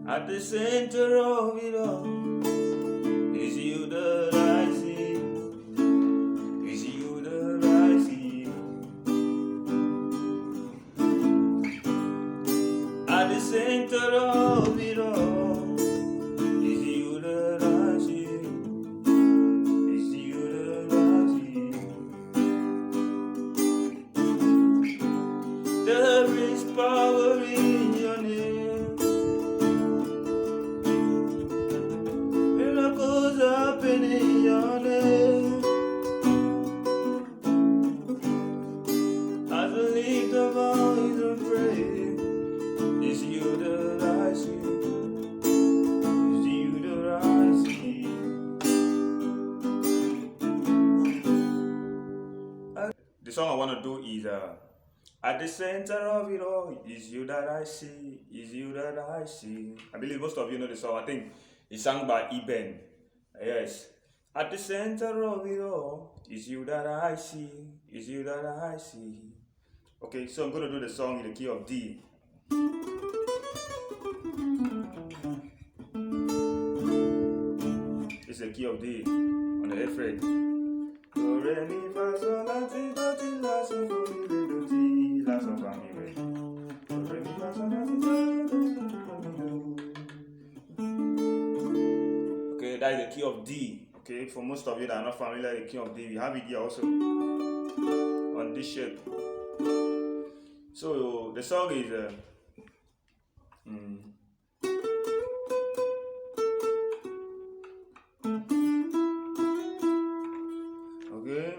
At the center of it all is you that I see. Is you that I see. At the center of it all is you that I see. Is you that I see. There is power in your name. Miracles happen in your name. As I lift the voice and pray, it's you that I see. It's you that I see. The song I want to do is at the center of it all is you that I see. Is you that I see. I believe most of you know the song. I think it's sung by Eben. Yes. At the center of it all is you that I see. Is you that I see. Okay, so I'm going to do the song in the key of D. It's the key of D on the F fret. Do, re, mi, fa, sol, la, ti, do, ti, la, sol, do, mi, re, do, ti, la, sol, fa, mi, re. Do, re, mi, fa, sol, la, ti, do, do, mi, do. Okay, that is the key of D. Okay, for most of you that are not familiar with the key of D, we have it here also on this shape. So the song is okay.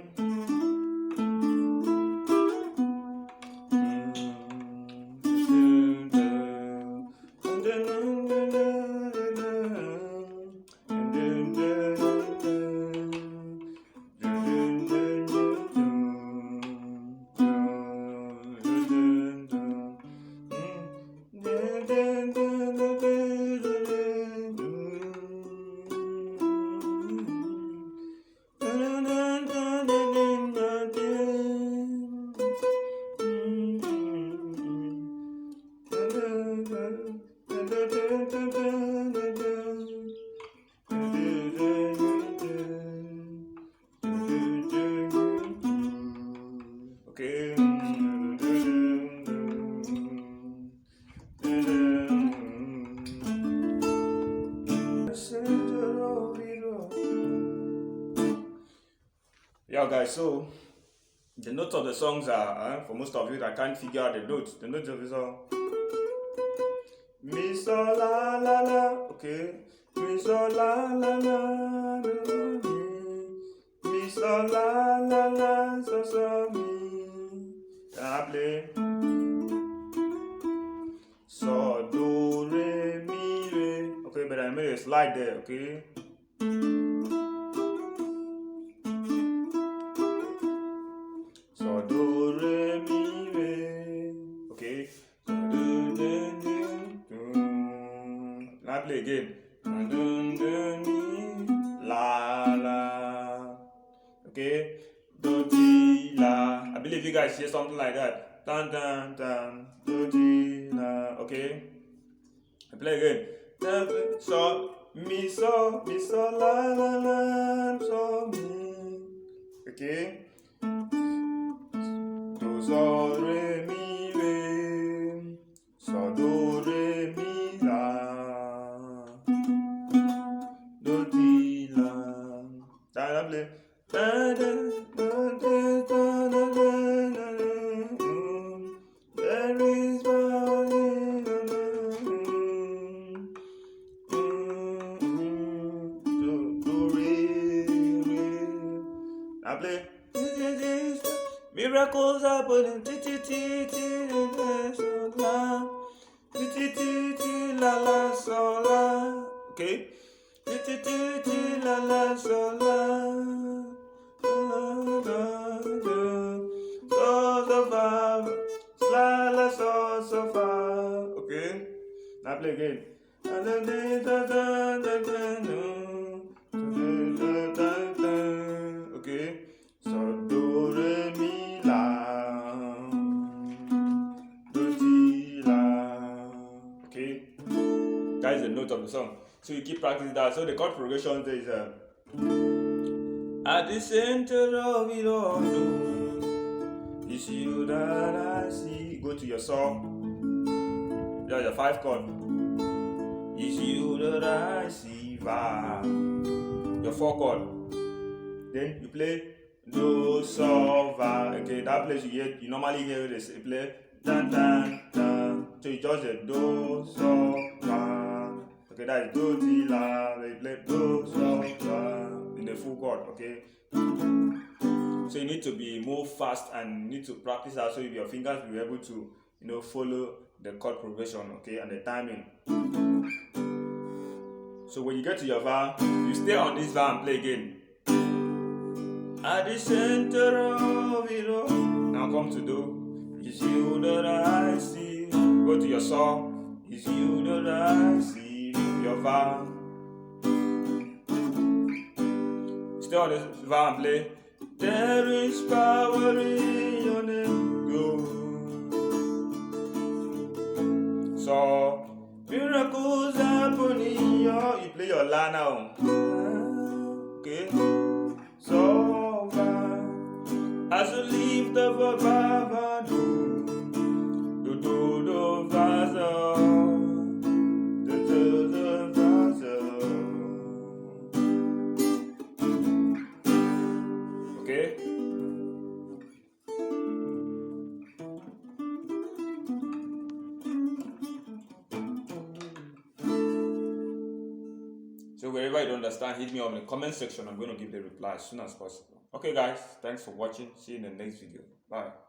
Okay. Yeah, guys, so the notes of the songs are, for most of you that can't figure out the notes of the song, mi, sol, la, la, la, okay, mi, sol, la, la, la, mi, sol, la, la, la, so, so, mi. Can I play? So, do, re, mi, re. Okay, but I made a slide there, okay? So, do, re, mi, re. Okay? So, do, do, do, do. Can I play again? Do, do, mi, la, la. Okay? Do, di, la. I believe you guys hear something like that. Dun, dun, dun. Do, di, la. Okay? I play again. So, mi, so, la, la, la, so, mi. Okay? Do, so, re, mi, re. So, do, re, mi, la. Do, di, la. That I play. Da, da, da, da, da, da, da, da, da. There is power in your name. Do, re, re. I play. Miracles happen. Ti, ti, ti, ti, so, la. Ti, ti, ti, ti, la, la, so, la. Okay. Ti, ti, ti, ti, la, la, so, la. So far. Okay. Now play again. Okay. So do, re, mi, la. Do, ti, la. Okay. That is the note of the song. So you keep practicing that. So the chord progression there is at the center of it all, it's you that I see. Go to your saw. That's your 5 chord. It's you that I see. Va. Your 4 chord. Then you play do, so, va. Okay, that place you normally hear this. You play dan dan dan. So you just say do, so, va. Okay, that is do, ti, la. You play do, so, va in the full chord. Okay. So you need to be move fast and need to practice that so your fingers will be able to follow the chord progression, okay, and the timing. So when you get to your va, you stay on this va and play again. At the center of it all. Now come to do. It's you that I see. Go to your saw. It's you that I see. Your va. Stay on this va and play. There is power in your name. Go. So miracles happen in your. You play your la now. Okay. So va. As you leave the va va do do va so do va so. Okay. So wherever you don't understand, hit me up in the comment section. I'm going to give the reply as soon as possible. Okay guys, thanks for watching. See you in the next video. Bye.